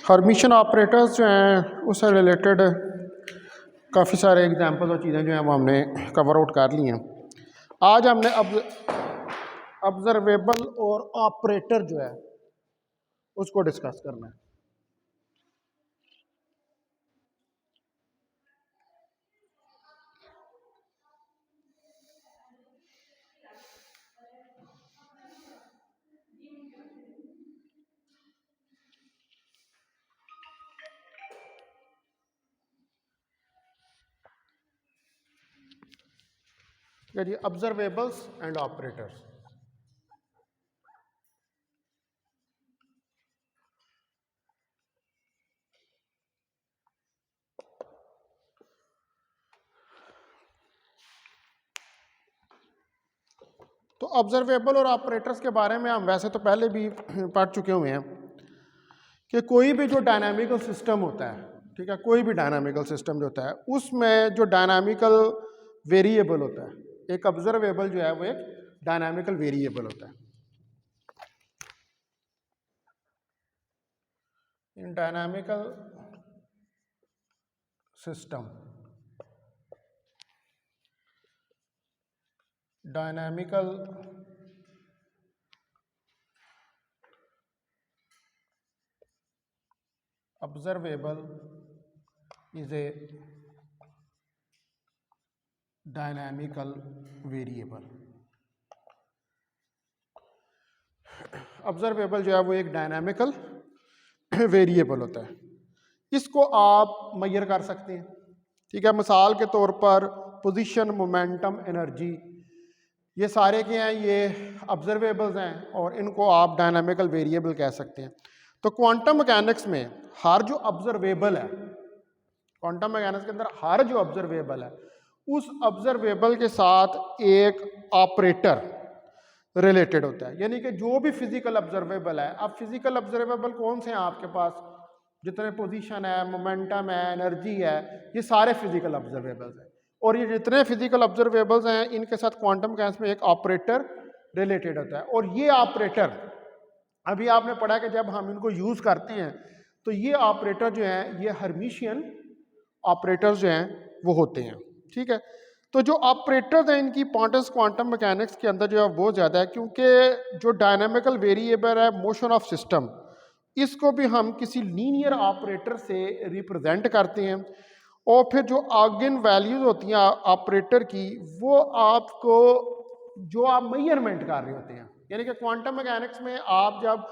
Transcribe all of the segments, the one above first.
Hermitian operators जो हैं उससे रिलेटेड काफ़ी सारे एग्जांपल्स और चीज़ें जो हैं वो हमने कवर आउट कर ली हैं। आज हमने ऑब्जर्वेबल और ऑपरेटर जो है उसको डिस्कस करना है। जी, ऑब्जर्वेबल्स एंड ऑपरेटर्स। तो ऑब्जर्वेबल और ऑपरेटर्स के बारे में हम वैसे तो पहले भी पढ़ चुके हुए हैं कि कोई भी जो डायनामिकल सिस्टम होता है, ठीक है, कोई भी डायनामिकल सिस्टम जो होता है उसमें जो डायनामिकल वेरिएबल होता है, एक ऑब्जर्वेबल जो है वो एक डायनामिकल वेरिएबल होता है। In dynamical system, dynamical observable is a dynamical variable। Observable जो है वो एक डायनामिकल वेरिएबल होता है, इसको आप मेजर कर सकते हैं, ठीक है। मिसाल के तौर पर पोजीशन, मोमेंटम, एनर्जी, ये सारे के हैं, ये ऑब्जर्वेबल्स हैं और इनको आप डायनामिकल वेरिएबल कह सकते हैं। तो क्वांटम मैकेनिक्स में हर जो ऑब्जर्वेबल है, क्वांटम मैकेनिक्स के अंदर हर जो ऑब्जर्वेबल है उस ऑब्जर्वेबल के साथ एक ऑपरेटर रिलेटेड होता है। यानी कि जो भी फिजिकल ऑब्जर्वेबल है, अब फिजिकल ऑब्जर्वेबल कौन से हैं आपके पास, जितने पोजीशन है, मोमेंटम है, एनर्जी है, ये सारे फिजिकल ऑब्जर्वेबल्स हैं। और ये जितने फिजिकल ऑब्जर्वेबल्स हैं इनके साथ क्वांटम मैकेनिक्स में एक ऑपरेटर रिलेटेड होता है। और ये ऑपरेटर अभी आपने पढ़ा कि जब हम इनको यूज करते हैं तो ये ऑपरेटर जो है ये हर्मिशियन ऑपरेटर्स जो हैं वो होते हैं, ठीक है। तो जो ऑपरेटर्स हैं इनकी इंपॉर्टेंस क्वांटम मैकेनिक्स के अंदर जो है बहुत ज़्यादा है, क्योंकि जो डायनामिकल वेरिएबल है मोशन ऑफ सिस्टम, इसको भी हम किसी लीनियर ऑपरेटर से रिप्रेजेंट करते हैं। और फिर जो आइगन वैल्यूज होती हैं ऑपरेटर की, वो आपको जो आप मेजरमेंट कर रहे होते हैं, यानी कि क्वांटम मैकेनिक्स में आप जब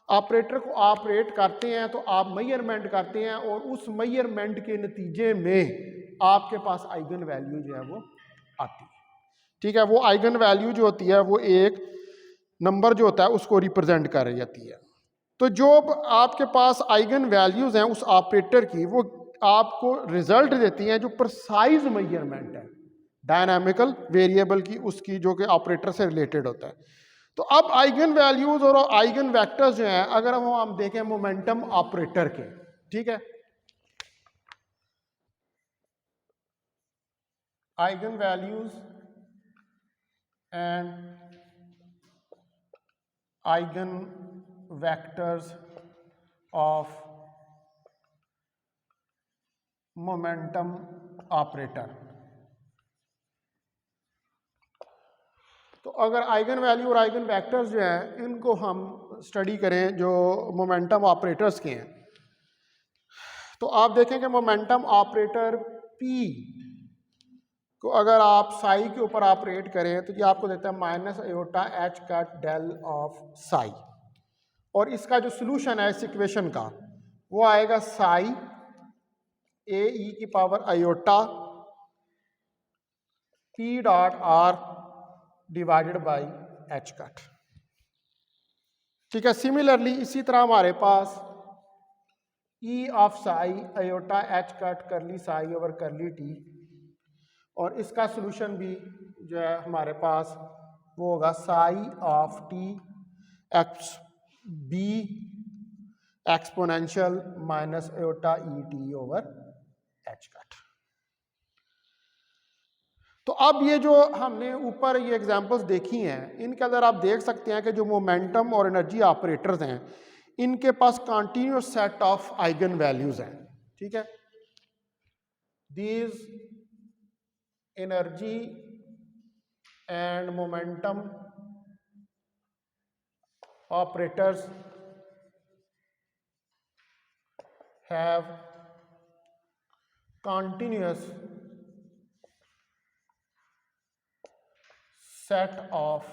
ऑपरेटर को ऑपरेट करते हैं तो आप मेजरमेंट करते हैं और उस मेजरमेंट के नतीजे में आपके पास आइगन वैल्यू जो है वो आती है, ठीक है। वो आइगन वैल्यू जो होती है वो एक नंबर जो होता है उसको रिप्रेजेंट कर जाती है। तो जो आपके पास आइगन वैल्यूज हैं उस ऑपरेटर की, वो आपको रिजल्ट देती हैं जो प्रिसाइज मेजरमेंट है डायनामिकल वेरिएबल की, उसकी जो कि ऑपरेटर से रिलेटेड होता है। तो अब आइगन वैल्यूज और आइगन वेक्टर्स जो हैं, अगर हम देखें मोमेंटम ऑपरेटर के, ठीक है, eigen values and eigen vectors of momentum operator. तो अगर आइगन वैल्यू और आइगन वेक्टर्स जो हैं इनको हम स्टडी करें जो मोमेंटम ऑपरेटर्स के हैं, तो आप देखें कि मोमेंटम ऑपरेटर P को अगर आप साई के ऊपर ऑपरेट करें तो ये आपको देता है minus iota H cut del of psi. और इसका जो सोल्यूशन है इस इक्वेशन का वो आएगा साई ए ई की power iota P dot R divided by H cut, ठीक है। सिमिलरली इसी तरह हमारे पास E of psi iota H cut curly psi over curly t, और इसका सॉल्यूशन भी जो है हमारे पास वो होगा psi of t x b exponential minus iota E t over h cut. तो अब ये जो हमने ऊपर ये एग्जांपल्स देखी हैं, इनके अंदर आप देख सकते हैं कि जो मोमेंटम और एनर्जी ऑपरेटर्स हैं, इनके पास continuous set of eigenvalues हैं, ठीक है। These energy and momentum operators have continuous set of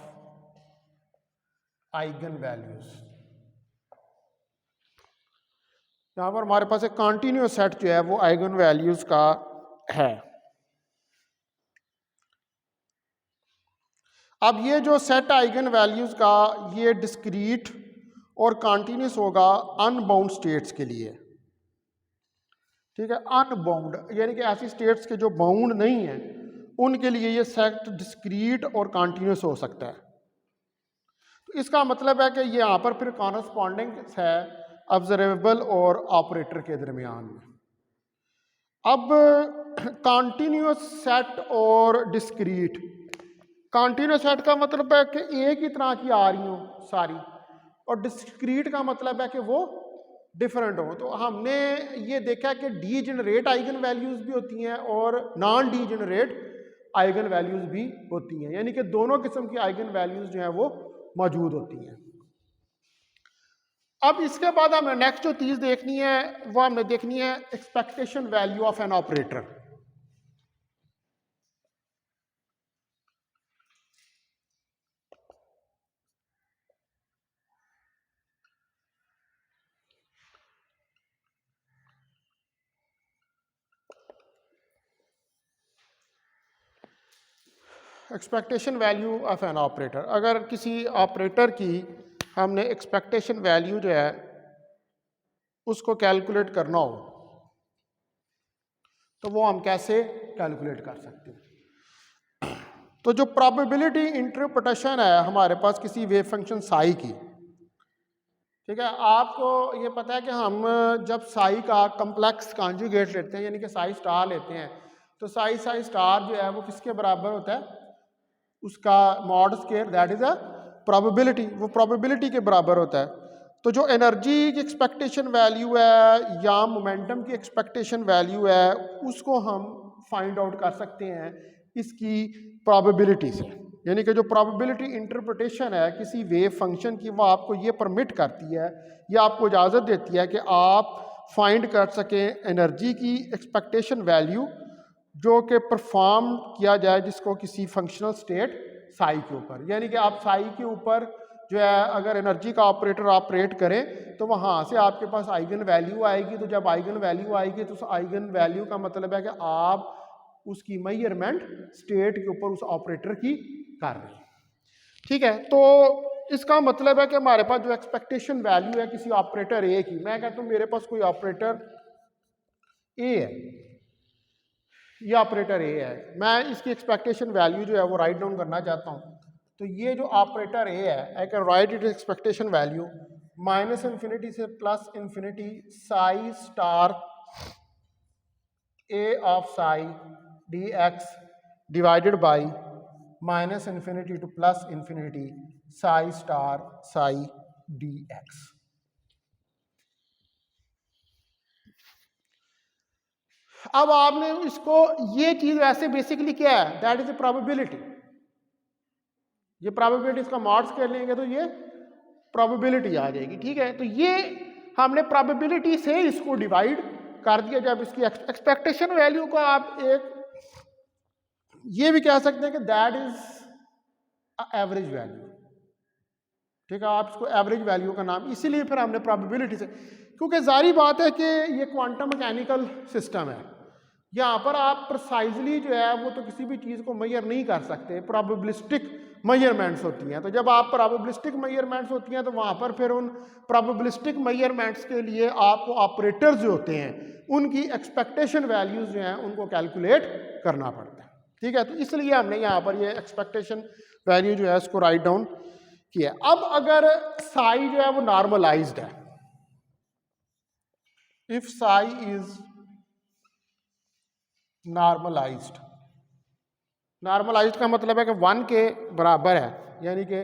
eigen values। यहां पर हमारे पास एक कंटिन्यूस सेट जो है वो आइगन वैल्यूज का है। अब ये जो सेट आइगन वैल्यूज का ये डिस्क्रीट और कंटिन्यूस होगा अनबाउंड स्टेट्स के लिए, ठीक है। अनबाउंड यानी कि ऐसी स्टेट्स के जो बाउंड नहीं है उनके लिए ये सेट डिस्क्रीट और कंटिन्यूस हो सकता है। तो इसका मतलब है कि ये यहाँ पर फिर कॉरस्पॉन्डिंग है ऑब्जर्वेबल और ऑपरेटर के दरमियान में। अब कंटिन्यूस सेट और डिस्क्रीट, कंटिन्यूस सेट का मतलब है कि एक ही तरह की आ रही हो सारी, और डिस्क्रीट का मतलब है कि वो डिफरेंट हो। तो हमने ये देखा कि डी जनरेट आइगन वैल्यूज भी होती हैं और non D generate eigen values भी होती हैं, यानी कि दोनों किस्म की आइगन वैल्यूज जो हैं वो मौजूद होती हैं। अब इसके बाद हमें नेक्स्ट जो चीज देखनी है वो हमने देखनी है expectation value of an operator. Expectation value of an operator, अगर किसी ऑपरेटर की हमने एक्सपेक्टेशन वैल्यू जो है उसको कैलकुलेट करना हो तो वो हम कैसे कैलकुलेट कर सकते हैं। तो जो प्रोबेबिलिटी इंटरप्रिटेशन है हमारे पास किसी वेव फंक्शन साई की, ठीक है। आपको ये पता है कि हम जब साई का कम्प्लेक्स कॉन्जुगेट लेते हैं यानी कि साई स्टार लेते हैं, तो साई स्टार जो है वो किसके बराबर होता है, उसका mod square, that is a probability, वो प्रोबेबिलिटी के बराबर होता है। तो जो एनर्जी की एक्सपेक्टेशन वैल्यू है या मोमेंटम की एक्सपेक्टेशन वैल्यू है उसको हम फाइंड आउट कर सकते हैं इसकी प्रोबेबिलिटी से, यानी कि जो प्रोबेबिलिटी इंटरप्रिटेशन है किसी वेव फंक्शन की वो आपको ये परमिट करती है या आपको इजाज़त देती है कि आप फाइंड कर सकें एनर्जी की एक्सपेक्टेशन वैल्यू जो कि परफॉर्म किया जाए जिसको किसी फंक्शनल स्टेट साई के ऊपर, यानी कि आप साई के ऊपर जो है अगर एनर्जी का ऑपरेटर ऑपरेट करें तो वहाँ से आपके पास आइगन वैल्यू आएगी। तो जब आइगन वैल्यू आएगी तो उस आइगन वैल्यू का मतलब है कि आप उसकी मेजरमेंट स्टेट के ऊपर उस ऑपरेटर की कर रहे हैं, ठीक है। तो इसका मतलब है कि हमारे पास जो एक्सपेक्टेशन वैल्यू है किसी ऑपरेटर ए की, मैं कहता हूँ मेरे पास कोई ऑपरेटर ए है, ये ऑपरेटर ए है, मैं इसकी एक्सपेक्टेशन वैल्यू जो है वो राइट डाउन करना चाहता हूँ। तो ये जो ऑपरेटर ए है I can write it expectation value minus infinity से plus infinity psi star A of psi D X divided by minus infinity to plus infinity psi star psi D X. अब आपने इसको ये चीज वैसे basically क्या है, दैट इज ए प्रोबेबिलिटी, ये प्रोबेबिलिटी इसका मॉड स्क्वायर लेंगे तो ये प्रोबेबिलिटी आ जाएगी, ठीक है। तो ये हमने प्रोबेबिलिटी से इसको डिवाइड कर दिया। जब इसकी एक्सपेक्टेशन वैल्यू को आप एक ये भी कह सकते हैं कि दैट इज एवरेज वैल्यू, ठीक है। आप इसको एवरेज वैल्यू का नाम इसीलिए फिर हमने प्रोबेबिलिटी से, क्योंकि जारी बात है कि ये क्वांटम मैकेनिकल सिस्टम है, यहाँ पर आप प्रिसाइजली जो है वो तो किसी भी चीज़ को मेजर नहीं कर सकते, प्रोबेबिलिस्टिक मेजरमेंट्स होती हैं। तो जब आप प्रोबेबिलिस्टिक मेजरमेंट्स होती हैं तो वहाँ पर फिर उन प्रोबेबिलिस्टिक मेजरमेंट्स के लिए आपको ऑपरेटर्स जो होते हैं उनकी एक्सपेक्टेशन वैल्यूज जो हैं उनको कैलकुलेट करना पड़ता है, ठीक है। तो इसलिए हमने यहाँ पर ये एक्सपेक्टेशन वैल्यू जो है उसको राइट डाउन किया। अब अगर साई जो है वो नॉर्मलाइज्ड है, if psi is normalized, normalized का मतलब है कि 1 के बराबर है, यानी कि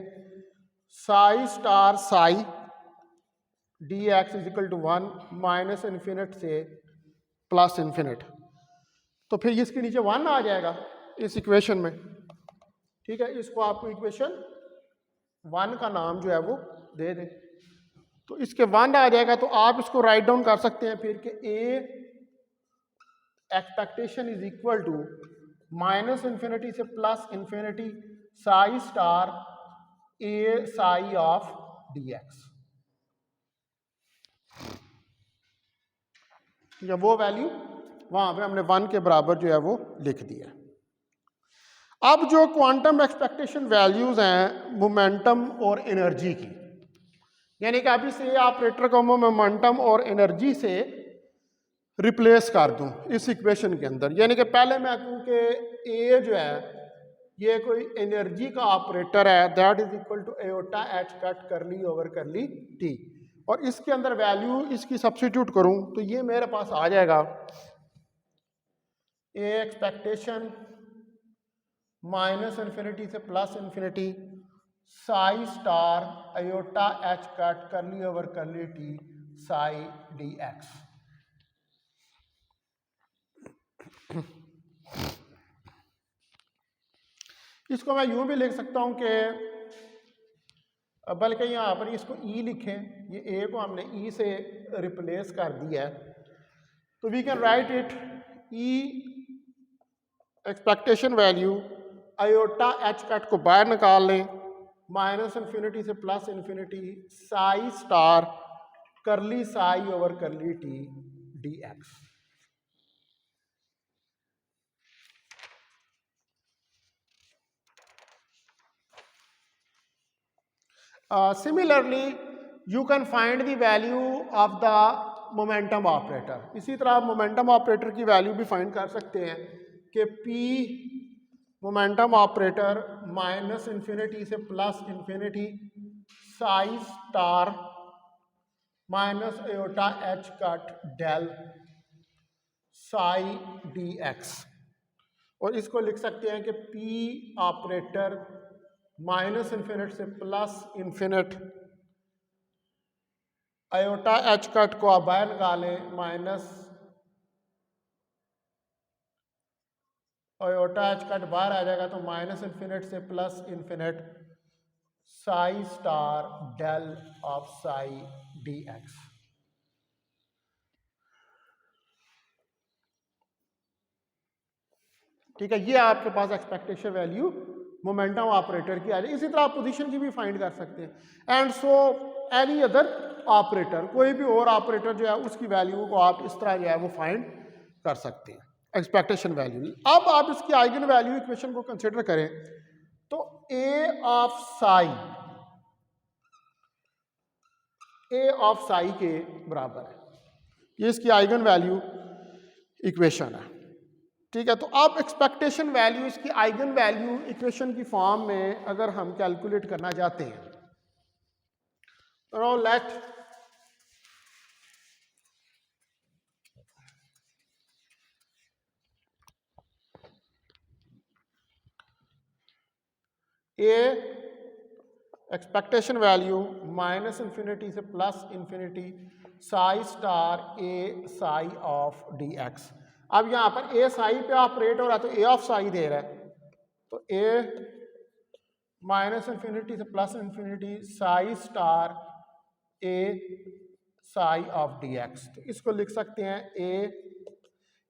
psi star psi D x is equal to 1 minus infinite से प्लस इन्फिनिट, तो फिर इसके नीचे 1 आ जाएगा इस इक्वेशन में। ठीक है, इसको आपको इक्वेशन 1 का नाम जो है वो दे दें, तो इसके 1 आ जाएगा। तो आप इसको राइट डाउन कर सकते हैं फिर कि A expectation is equal to minus infinity से plus infinity psi star A psi of D X, या वो वैल्यू वहां पे हमने 1 के बराबर जो है वो लिख दिया। अब जो क्वांटम एक्सपेक्टेशन वैल्यूज हैं मोमेंटम और एनर्जी की, यानी कि अभी से ऑपरेटर को मैं मोमेंटम और एनर्जी से रिप्लेस कर दूं इस इक्वेशन के अंदर, यानी कि पहले मैं कहूं कि ए जो है ये कोई एनर्जी का ऑपरेटर है, that is equal to iota h cut curly over curly t, और इसके अंदर वैल्यू इसकी सब्स्टिट्यूट करूं तो ये मेरे पास आ जाएगा ए एक्सपेक्टेशन माइनस इन्फिनिटी से plus infinity psi star iota H cut curly over curly T psi D x. इसको मैं यूं भी लिख सकता हूं कि, बल्कि यहां पर इसको ई लिखें, ये ए को हमने ई से रिप्लेस कर दिया है, तो we can write it E expectation value iota H cut को बाहर निकाल लें, माइनस इन्फिनिटी से plus infinity psi star curly psi over curly T D X. Similarly you can find the value of the momentum operator. इसी तरह आप momentum operator की value भी फाइंड कर सकते हैं कि P momentum operator minus infinity से plus infinity psi star minus iota H cut del psi D x, और इसको लिख सकते हैं कि पी ऑपरेटर माइनस इन्फिनिट से plus infinite iota H cut को आप बाहर निकालें, माइनस आयोटा एच कट बाहर आ जाएगा तो माइनस इन्फिनिट से plus infinite psi star del of psi D x. ठीक है, ये आपके पास एक्सपेक्टेशन वैल्यू मोमेंटम ऑपरेटर की आ जाए। इसी तरह आप पोजीशन की भी फाइंड कर सकते हैं, and so any other operator, कोई भी और ऑपरेटर जो है उसकी वैल्यू को आप इस तरह जो है वो फाइंड कर सकते हैं एक्सपेक्टेशन वैल्यू। अब आप इसकी आइगन वैल्यू इक्वेशन को कंसिडर करें तो ए ऑफ साई के बराबर है, ये इसकी आइगन वैल्यू इक्वेशन है। ठीक है, तो अब एक्सपेक्टेशन वैल्यू इसकी आइगन वैल्यू इक्वेशन की फॉर्म में अगर हम कैलकुलेट करना चाहते हैं तो लेट ए एक्सपेक्टेशन वैल्यू माइनस इन्फिनिटी से plus infinity psi star A psi of D X. अब यहां पर ए साई पे ऑपरेट हो रहा है तो ए ऑफ साई दे रहा है, तो ए माइनस इन्फिनिटी से plus infinity psi star A psi of D x. तो इसको लिख सकते हैं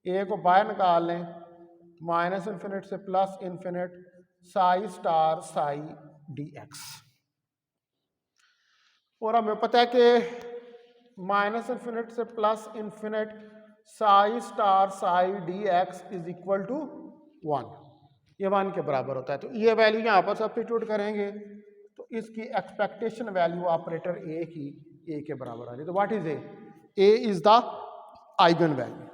ए को बाहर निकाल लें, माइनस इन्फिनिट से plus infinite psi star psi D x, और हमें पता है कि माइनस इन्फिनिट से plus infinite psi star psi D x is equal to 1, ये 1 के बराबर होता है। तो ये वैल्यू यहाँ पर सब्स्टिट्यूट करेंगे तो इसकी एक्सपेक्टेशन वैल्यू ऑपरेटर ए की ए के बराबर आ जाए। तो what is a is the eigen value.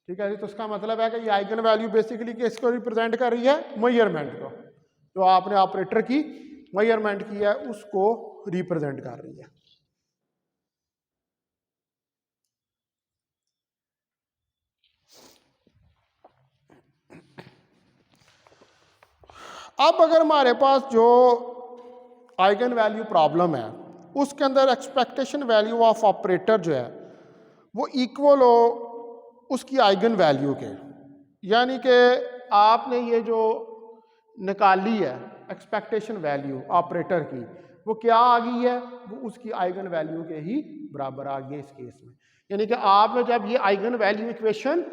ठीक है जी, तो उसका मतलब है कि ये आइगन वैल्यू बेसिकली किसको रिप्रेजेंट कर रही है, मेजरमेंट को, जो आपने ऑपरेटर की मेजरमेंट की है उसको रिप्रेजेंट कर रही है। अब अगर हमारे पास जो आइगन वैल्यू प्रॉब्लम है उसके अंदर एक्सपेक्टेशन वैल्यू ऑफ ऑपरेटर जो है वो इक्वल हो उसकी आइगन वैल्यू के, यानी कि आपने ये जो निकाली है एक्सपेक्टेशन वैल्यू ऑपरेटर की, वो क्या आ गई है, वो उसकी आइगन वैल्यू के ही बराबर आ गई है इस केस में। यानी कि आपने जब ये आइगन वैल्यू इक्वेशन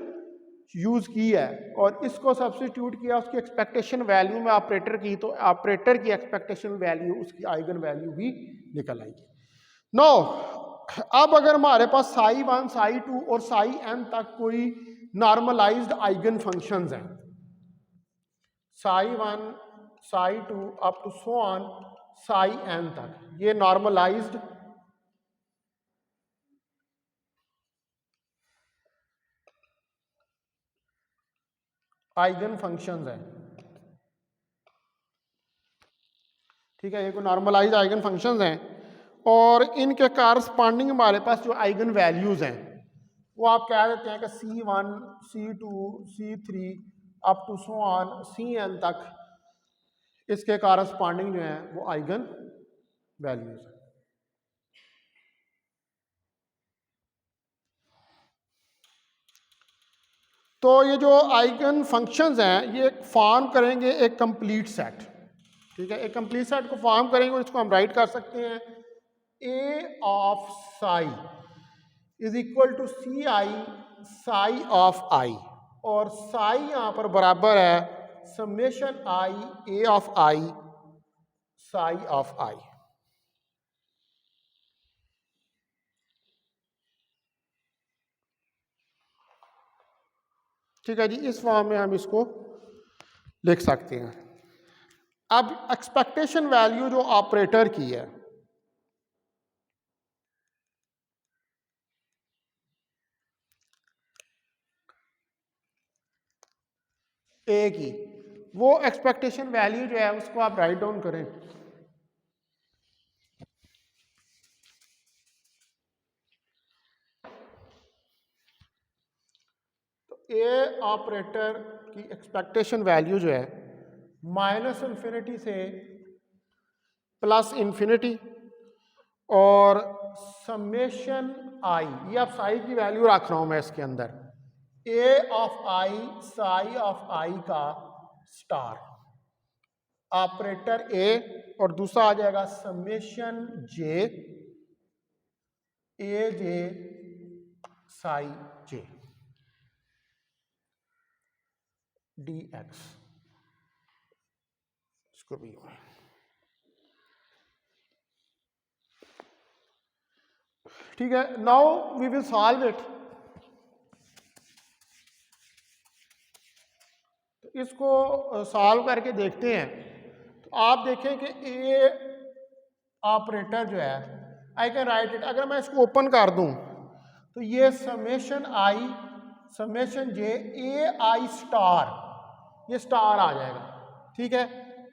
यूज की है और इसको सब्स्टिट्यूट किया उसकी एक्सपेक्टेशन वैल्यू में ऑपरेटर की, तो ऑपरेटर की एक्सपेक्टेशन वैल्यू उसकी आइगन वैल्यू भी निकल आएगी। नो, अब अगर हमारे पास साई 1 साई 2 और साई n तक कोई नॉर्मलाइज्ड आइगन फंक्शंस हैं, psi 1 psi 2 up to so on psi n तक, ये नॉर्मलाइज्ड आइगन फंक्शंस हैं, ठीक है, ये कोई नॉर्मलाइज्ड आइगन फंक्शंस हैं और इनके कारस्पॉन्डिंग हमारे पास जो आइगन वैल्यूज हैं वो आप कह देते हैं कि C1 C2 C3 up to so on Cn तक इसके कारस्पॉन्डिंग जो हैं वो आइगन वैल्यूज हैं। तो ये जो आइगन फंक्शंस हैं ये फॉर्म करेंगे एक कंप्लीट सेट, ठीक है, एक कंप्लीट सेट को फॉर्म करेंगे और इसको हम राइट कर सकते हैं A of psi is equal to C I psi of I, और साई यहाँ पर बराबर है summation I A of I psi of I. ठीक है जी, इस फॉर्म में हम इसको लिख सकते हैं। अब एक्सपेक्टेशन वैल्यू जो ऑपरेटर की है ए की, वो एक्सपेक्टेशन वैल्यू जो है उसको आप राइट डाउन करें। तो ए ऑपरेटर की एक्सपेक्टेशन वैल्यू जो है माइनस इन्फिनिटी से प्लस इन्फिनिटी और समेशन आई, ये आप साई की वैल्यू रख रहा हूं मैं इसके अंदर, a of I psi of i का स्टार ऑपरेटर ए, और दूसरा आ जाएगा summation J a j psi J D x, इसको भी ठीक है। Now we will solve it. इसको सॉल्व करके देखते हैं। तो आप देखें कि ए ऑपरेटर जो है आई कैन राइट इट, अगर मैं इसको ओपन कर दूं तो ये summation I summation J A I star, ये स्टार आ जाएगा, ठीक है,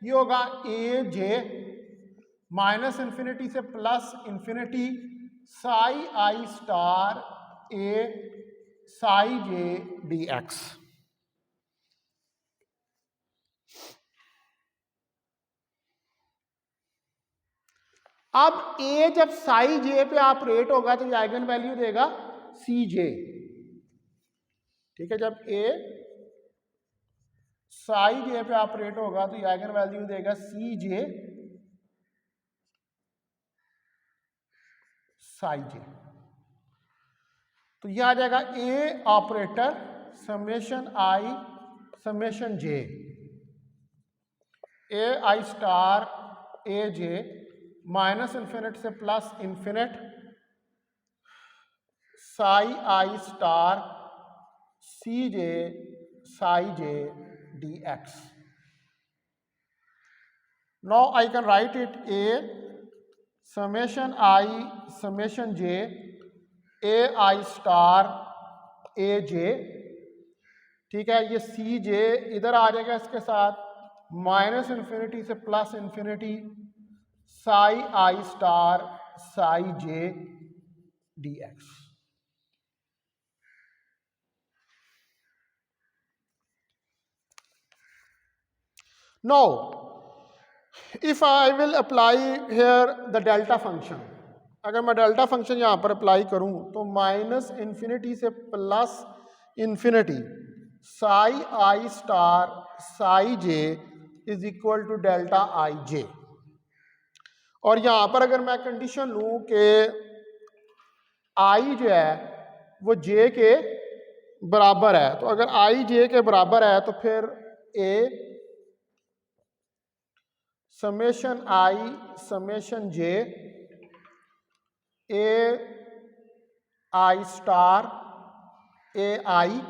ये होगा ए जे माइनस इन्फिनिटी से plus infinity psi I star A Sai J D X. अब ए जब साई जे पे ऑपरेट होगा तो ये आइगन वैल्यू देगा सी जे, ठीक है, जब ए साई जे पे ऑपरेट होगा तो ये आइगन वैल्यू देगा सी जे साई जे। तो यह आ जाएगा A operator summation I summation J A I star A J minus infinite से plus infinite psi I star C J psi J D X. Now I can write it A summation I summation J A I star A J, ठीक है, ये सी जे इधर आ जाएगा इसके साथ minus infinity से plus infinity psi I star psi J D X. No if I will apply here the delta function, अगर मैं डेल्टा फंक्शन यहाँ पर अप्लाई करूँ तो माइनस इन्फिनिटी से plus infinity psi I star psi J is equal to delta I J. और यहाँ पर अगर मैं कंडीशन लूँ कि आई जो है वो जे के बराबर है, तो अगर आई जे के बराबर है तो फिर A summation I summation J A I star A I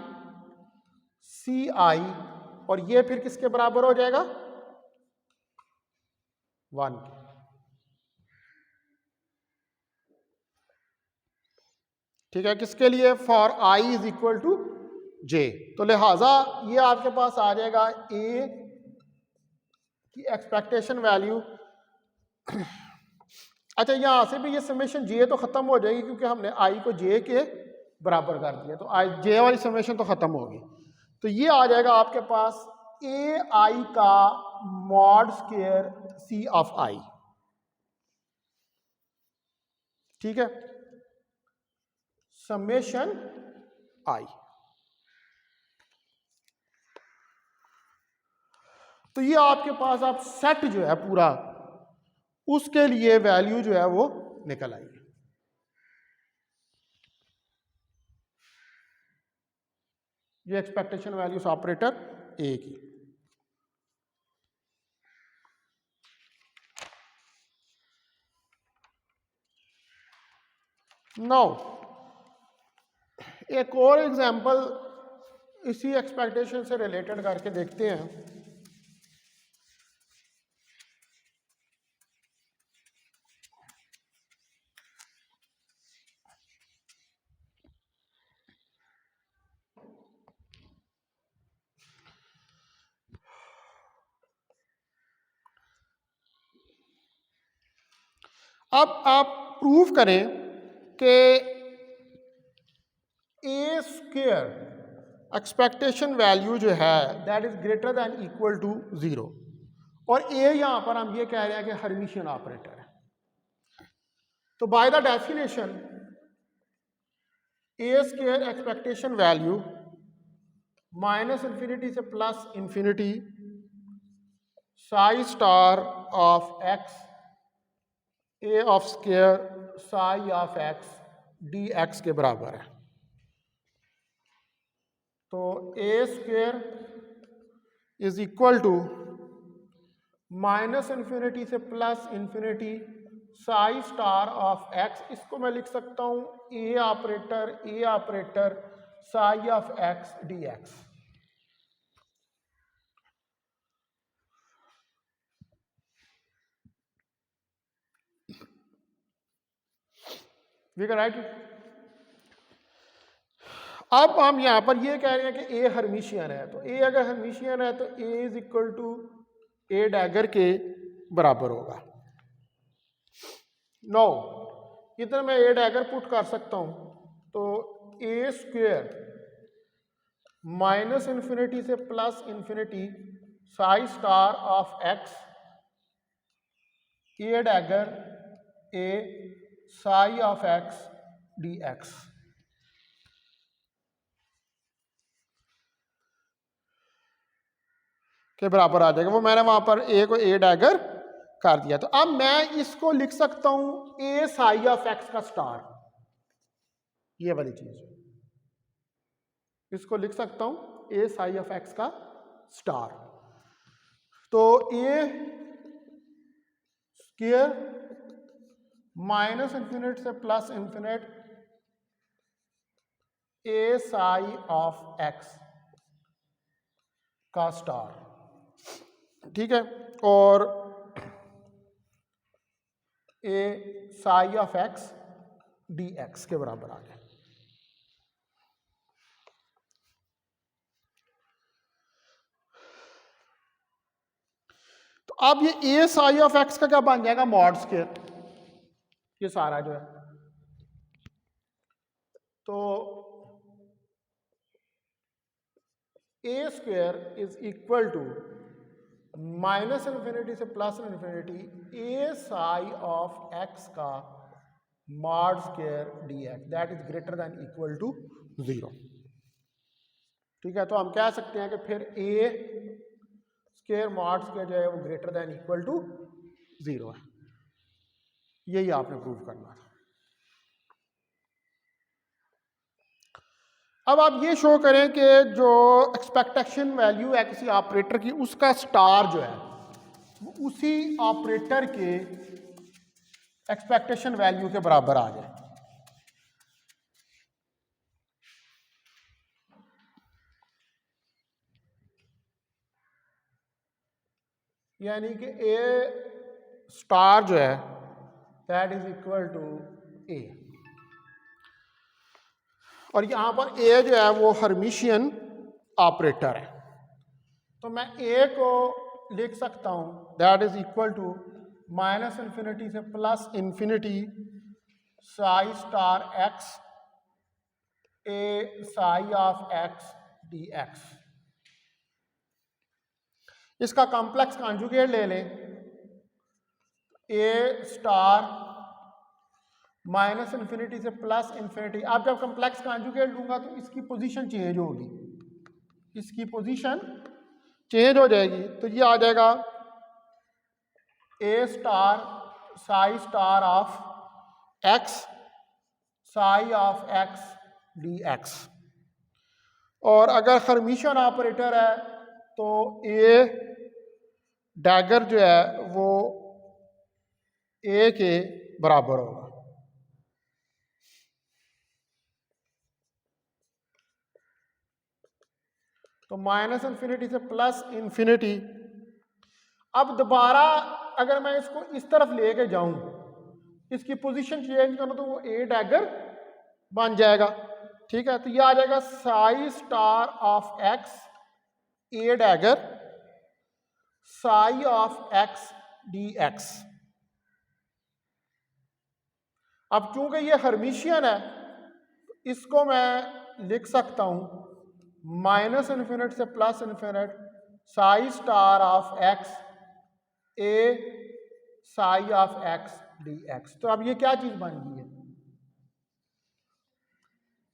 C I, और ये फिर किसके बराबर हो जाएगा? 1 के। ठीक है, किसके लिए? For I is equal to J. तो लिहाजा ये आपके पास आ जाएगा ए की एक्सपेक्टेशन वैल्यू। अच्छा, यहां से भी ये समेशन जे तो खत्म हो जाएगी क्योंकि हमने आई को जे के बराबर कर दिया, तो आई जे वाली समेशन तो खत्म होगी। तो ये आ जाएगा आपके पास ए आई का mod square C of I. ठीक है, समेशन आई। तो ये आपके पास आप सेट जो है पूरा, उसके लिए वैल्यू जो है वो निकल आई। ये एक्सपेक्टेशन वैल्यूज ऑपरेटर ए की। नाउ एक और एग्जांपल इसी एक्सपेक्टेशन से रिलेटेड करके देखते हैं। अब आप प्रूव करें कि ए स्क्वायर एक्सपेक्टेशन वैल्यू जो है that is greater than equal to 0, और ए यहां पर हम ये कह रहे हैं कि हर्मिशियन ऑपरेटर है। तो by the definition A square expectation value minus infinity से plus infinity psi star of X A of square psi of X D X के बराबर है। तो A square is equal to minus infinity से plus infinity psi star of X, इसको मैं लिख सकता हूं A operator psi of X D X. We can write it. अब हम यहां पर ये कह रहे हैं कि ए हर्मिशियन है, तो ए अगर हर्मिशियन है तो A is equal to A dagger के बराबर होगा। नो, इधर मैं ए डैगर पुट कर सकता हूं, तो ए स्क्वायर माइनस इन्फिनिटी से plus infinity psi star of X A dagger A psi of X D X. के बराबर आ जाएगा। वो मैंने वहां पर ए को ए डैगर कर दिया। तो अब मैं इसको लिख सकता हूं ए साई ऑफ एक्स का स्टार, ये वाली चीज इसको लिख सकता हूं ए साई ऑफ एक्स का स्टार। तो ए स्क्वायर माइनस इन्फिनिट से plus infinite A psi of X का स्टार। ठीक है, और A psi of X D X के बराबर आ गया। तो अब ये ए साई ऑफ एक्स का क्या बन जाएगा? मॉड स्क्वायर, ये सारा जो है। तो A square is equal to minus infinity से plus infinity A psi of X का mod square D X that is greater than equal to 0। ठीक है, तो हम कह सकते हैं कि फिर ए स्क्वायर मॉड स्क्वायर जो है वो ग्रेटर दैन इक्वल टू 0 है। यही आपने प्रूव करना था। अब आप ये शो करें कि जो एक्सपेक्टेशन वैल्यू है किसी ऑपरेटर की, उसका स्टार जो है वो उसी ऑपरेटर के एक्सपेक्टेशन वैल्यू के बराबर आ जाए। यानी कि ए स्टार जो है दैट इज इक्वल टू ए, और यहां पर ए जो है वो हर्मिशियन ऑपरेटर है, तो मैं ए को लिख सकता हूं that is equal to minus infinity से plus infinity psi star X A psi of X D X. इसका कॉम्प्लेक्स कॉन्जुगेट ले लें, ए स्टार माइनस इन्फिनिटी से प्लस इन्फिनिटी। अब जब कॉम्प्लेक्स कॉन्जुगेट लूंगा तो इसकी पोजीशन चेंज होगी, इसकी पोजीशन चेंज हो जाएगी, तो ये आ जाएगा A star psi star of X psi of X D x. और अगर हर्मिशियन ऑपरेटर है तो ए डैगर जो है वो ए के बराबर होगा। तो माइनस इन्फिनिटी से प्लस इन्फिनिटी। अब दोबारा अगर मैं इसको इस तरफ लेके जाऊं, इसकी पोजीशन चेंज करूं, तो वो ए डैगर बन जाएगा। ठीक है, तो ये आ जाएगा Sai star of X A dagger Sai of X D X. अब चूंकि ये हर्मिशियन है, इसको मैं लिख सकता हूं माइनस इन्फिनिट से plus infinite psi star of X A psi of X D x. तो अब ये क्या चीज बन गई है,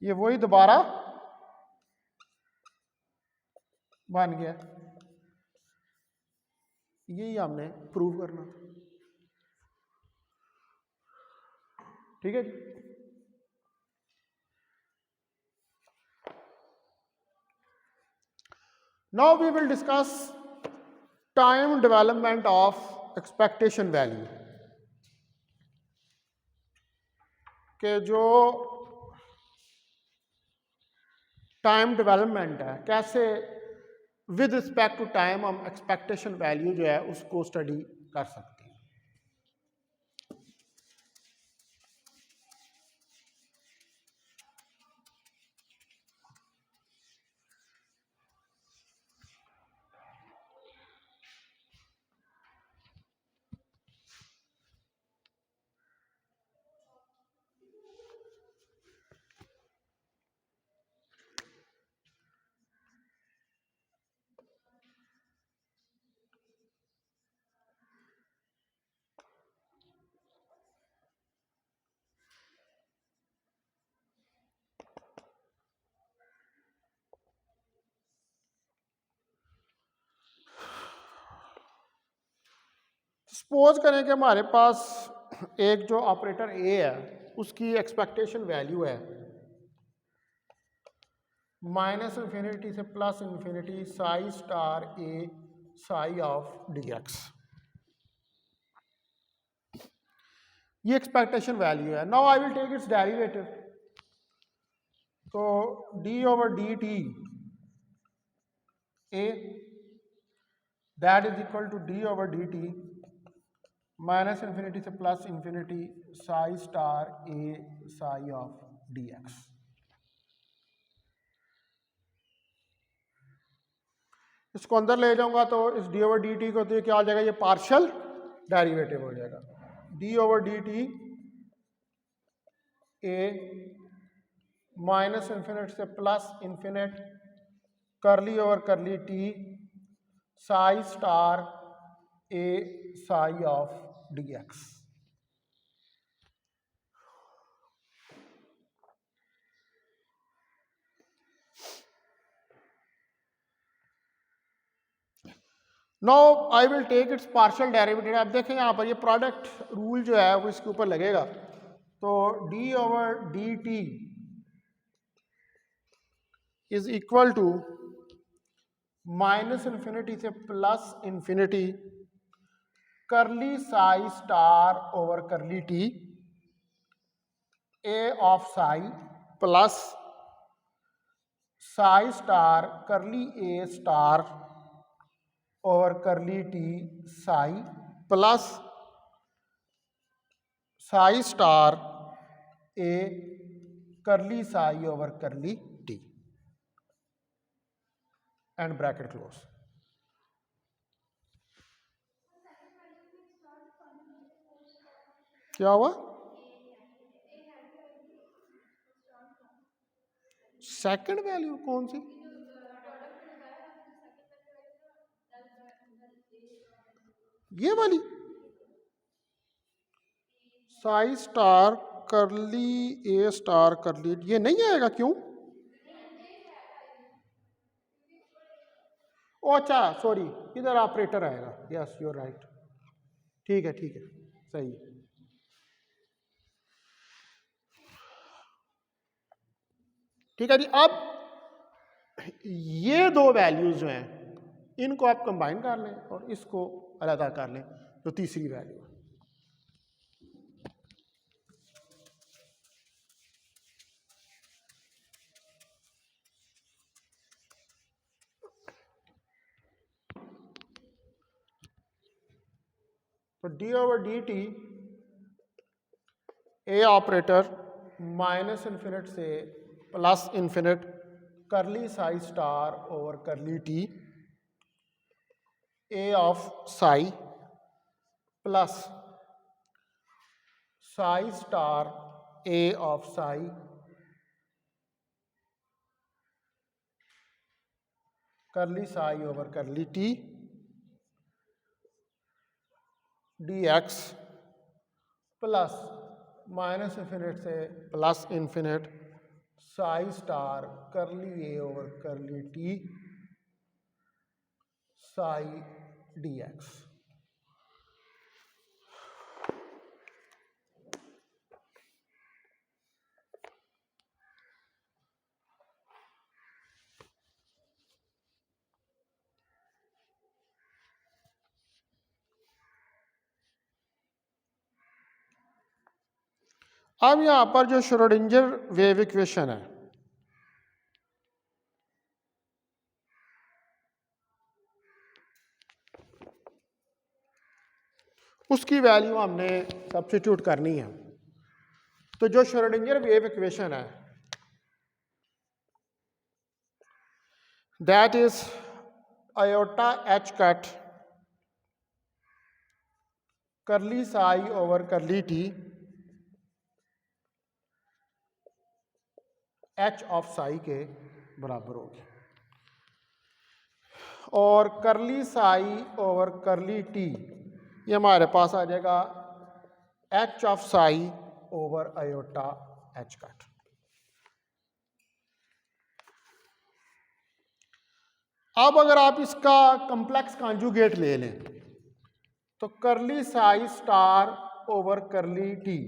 ये वही दोबारा बन गया। यही हमने प्रूव करना था। ठीक है जी। Now we will discuss time development of expectation value, कि जो टाइम डेवलपमेंट है, कैसे विद रिस्पेक्ट टू टाइम हम एक्सपेक्टेशन वैल्यू जो है उसको स्टडी कर सकते हैं। सपोज करें कि हमारे पास एक जो ऑपरेटर ए है उसकी एक्सपेक्टेशन वैल्यू है माइनस इन्फिनिटी से plus infinity psi star A psi of D X. ये एक्सपेक्टेशन वैल्यू है। Now I will take its derivative, तो D over D T A that is equal to D over D T minus infinity से plus infinity psi star A psi of D x. इसको अंदर ले जाऊंगा तो इस D over D T को तो क्या हो जाएगा, ये पार्शियल डेरिवेटिव हो जाएगा। D over D T A minus infinite से plus infinite curly over curly T psi star a psi of dx. Now I will take its partial derivative. आप देखें यहाँ पर ये प्रोडक्ट रूल जो है वो इसके ऊपर लगेगा. तो D over D T is equal to minus infinity से plus infinity curly psi star over curly T A of psi plus psi star curly A star over curly T psi plus psi star A curly psi over curly T end bracket close. क्या हुआ? Second value कौन सी? ये वाली Sai star curly A star करली, ये नहीं आएगा क्यों? ओ अच्छा सॉरी, इधर ऑपरेटर आएगा. Yes you are right. ठीक है सही है. ठीक है जी. अब ये दो वैल्यूज जो हैं इनको आप कंबाइन कर लें और इसको अलग कर लें, जो तीसरी वैल्यू है. तो D over D T A operator minus infinite से plus infinite curly psi star over curly T A of psi plus psi star A of psi curly psi over curly T D X plus minus infinite से plus infinite psi star curly A over curly T psi D X. अब यहां पर जो Schrodinger wave equation है उसकी value हमने substitute करनी है. तो जो श्रोडिंगर वेव इक्वेशन है that is iota H cut curly psi over curly T H of psi के बराबर होगी, और करली साई ओवर करली टी ये हमारे पास आ जाएगा H of psi over iota H cut. अब अगर आप इसका कॉम्प्लेक्स कॉन्जुगेट ले लें तो curly psi star over curly T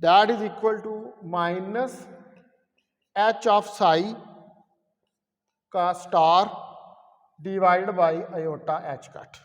that is equal to minus H of psi का star divide by iota H cut.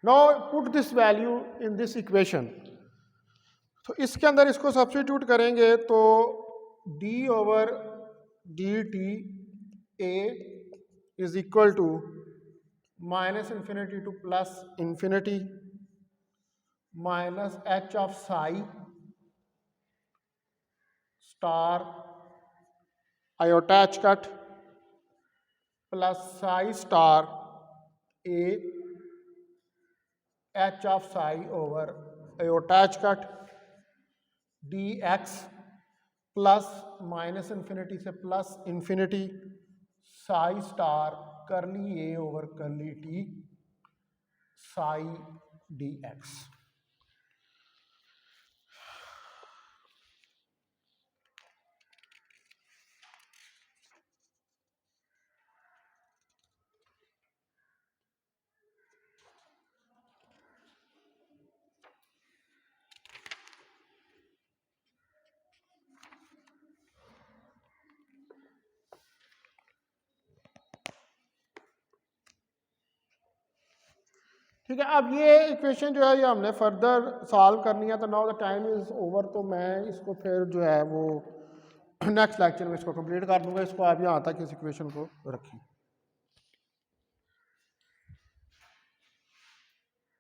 Now put this value in this equation. तो इसके अंदर इसको सब्स्टिट्यूट करेंगे तो D over D T A is equal to minus infinity to plus infinity minus H of psi star iota H cut plus psi star A H of psi over iota H cut D X plus minus infinity से plus infinity psi star curly A over curly T psi D x. ठीक है, अब ये equation जो है ये हमने further solve करनी है, तो now the time is over, तो मैं इसको फिर जो है वो नेक्स्ट लेक्चर में इसको कंप्लीट कर दूंगा। इसको आप यहाँ तक इस इक्वेशन को रखें।